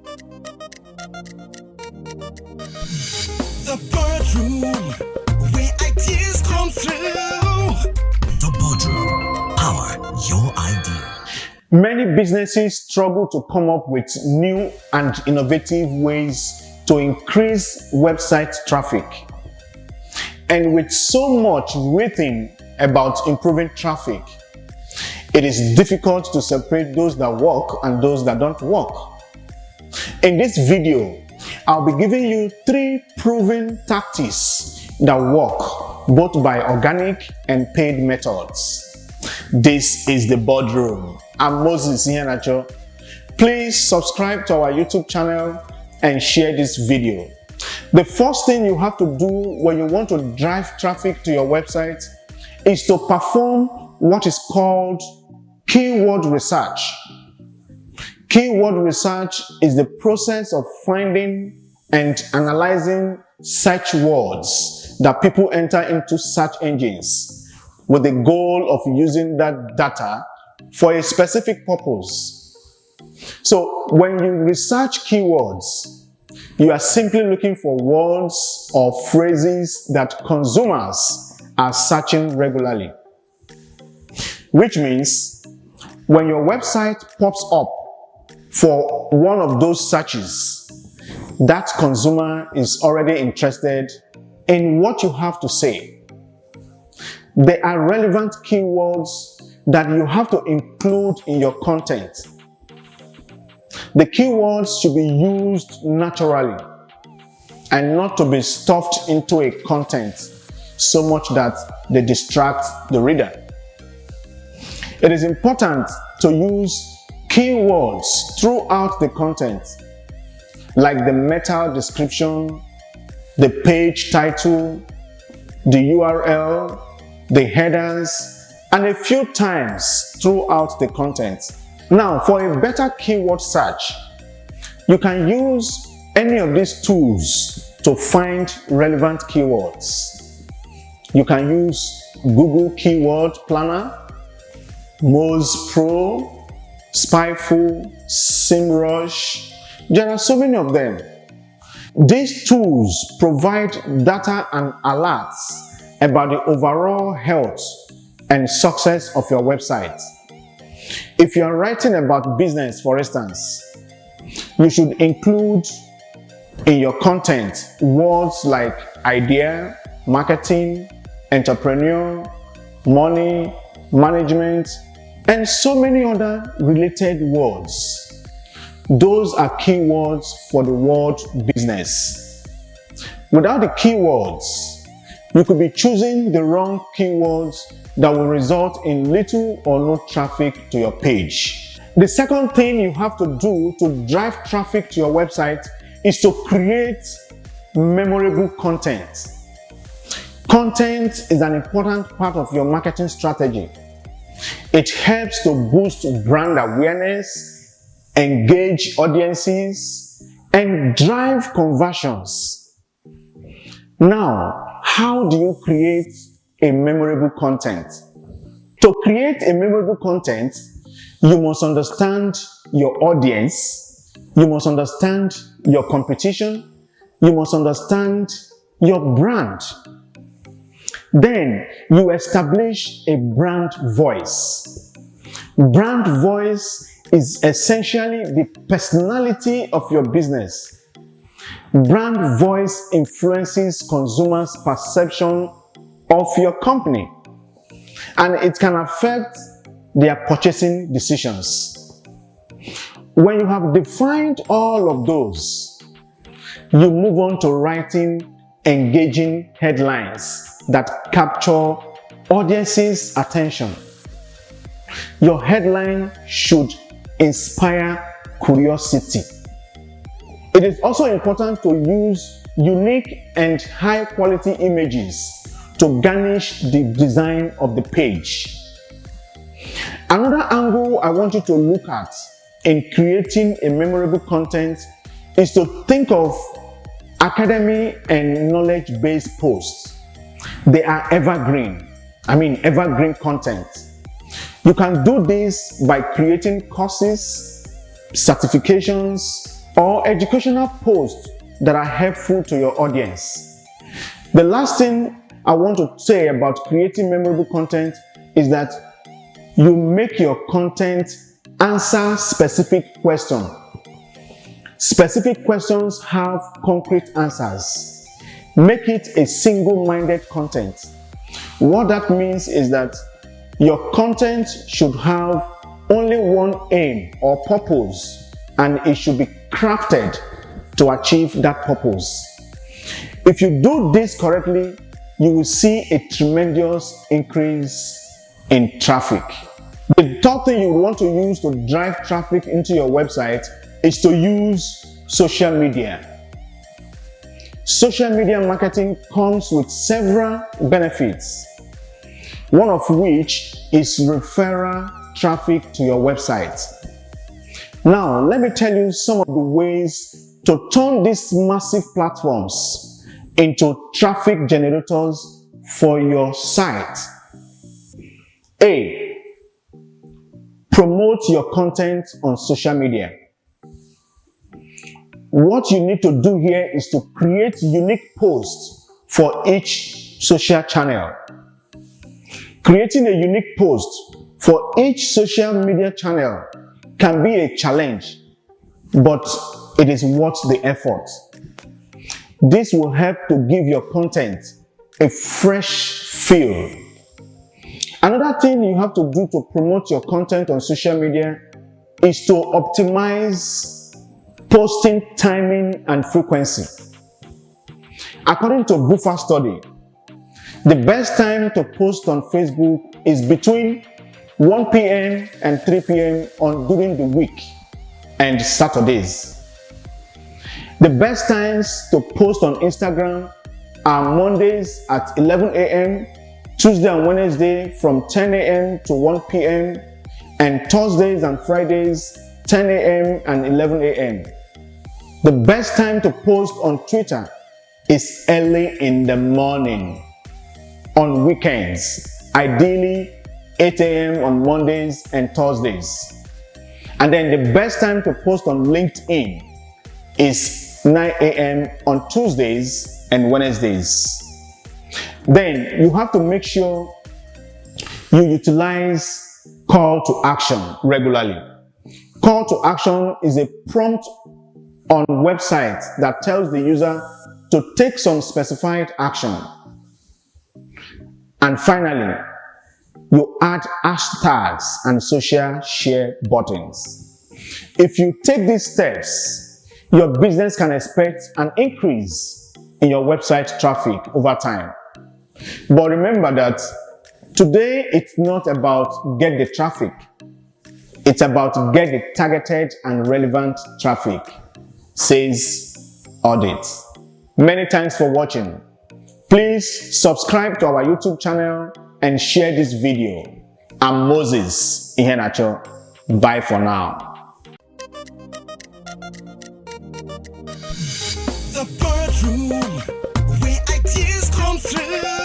The boardroom, where ideas come through. The boardroom, power your idea. Many businesses struggle to come up with new and innovative ways to increase website traffic. And with so much written about improving traffic, it is difficult to separate those that work and those that don't work. In this video, I'll be giving you 3 proven tactics that work both by organic and paid methods. This is the boardroom. I'm Moses Iheanacho. Please subscribe to our YouTube channel and share this video. The first thing you have to do when you want to drive traffic to your website is to perform what is called keyword research. Keyword research is the process of finding and analyzing search words that people enter into search engines with the goal of using that data for a specific purpose. So when you research keywords, you are simply looking for words or phrases that consumers are searching regularly. Which means when your website pops up for one of those searches, that consumer is already interested in what you have to say. There are relevant keywords that you have to include in your content. The keywords should be used naturally and not to be stuffed into a content so much that they distract the reader. It is important to use keywords throughout the content, like the meta description, the page title, the URL, the headers, and a few times throughout the content. Now, for a better keyword search, you can use any of these tools to find relevant keywords. You can use Google Keyword Planner, Moz Pro, Spyful, SEMrush. There are so many of them. These tools provide data and alerts about the overall health and success of your website. If you are writing about business, for instance, you should include in your content words like idea, marketing, entrepreneur, money, management, and so many other related words. Those are keywords for the word business. Without the keywords, you could be choosing the wrong keywords that will result in little or no traffic to your page. The second thing you have to do to drive traffic to your website is to create memorable content. Content is an important part of your marketing strategy. It helps to boost brand awareness, engage audiences, and drive conversions. Now, how do you create a memorable content? To create a memorable content, you must understand your audience, you must understand your competition, you must understand your brand. Then you establish a brand voice. Brand voice is essentially the personality of your business. Brand voice influences consumers' perception of your company, and it can affect their purchasing decisions. When you have defined all of those, you move on to writing engaging headlines that capture audience's attention. Your headline should inspire curiosity. It is also important to use unique and high-quality images to garnish the design of the page. Another angle I want you to look at in creating a memorable content is to think of academy and knowledge-based posts. They are evergreen. Evergreen content. You can do this by creating courses, certifications, or educational posts that are helpful to your audience. The last thing I want to say about creating memorable content is that you make your content answer specific questions. Specific questions have concrete answers. Make it a single-minded content. What that means is that your content should have only one aim or purpose, and it should be crafted to achieve that purpose. If you do this correctly, you will see a tremendous increase in traffic. The third thing you want to use to drive traffic into your website is to use social media. Social media marketing comes with several benefits, one of which is referral traffic to your website. Now, let me tell you some of the ways to turn these massive platforms into traffic generators for your site. A. Promote your content on social media. What you need to do here is to create unique posts for each social channel. Creating a unique post for each social media channel can be a challenge, but it is worth the effort. This will help to give your content a fresh feel. Another thing you have to do to promote your content on social media is to optimize posting timing and frequency. According to Buffer study, the best time to post on Facebook is between 1 p.m. and 3 p.m. during the week and Saturdays. The best times to post on Instagram are Mondays at 11 a.m., Tuesday and Wednesday from 10 a.m. to 1 p.m., and Thursdays and Fridays 10 a.m. and 11 a.m. The best time to post on Twitter is early in the morning on weekends, ideally 8 a.m. on Mondays and Thursdays. And then the best time to post on LinkedIn is 9 a.m. on Tuesdays and Wednesdays. Then you have to make sure you utilize call to action regularly. Call to action is a prompt on websites that tells the user to take some specified action. And finally, you add hashtags and social share buttons. If you take these steps, your business can expect an increase in your website traffic over time. But remember that today it's not about get the traffic. It's about get the targeted and relevant traffic, says Audit. Many thanks for watching. Please subscribe to our YouTube channel and share this video. I'm Moses Iheanacho. Bye for now. The boardroom where ideas come through.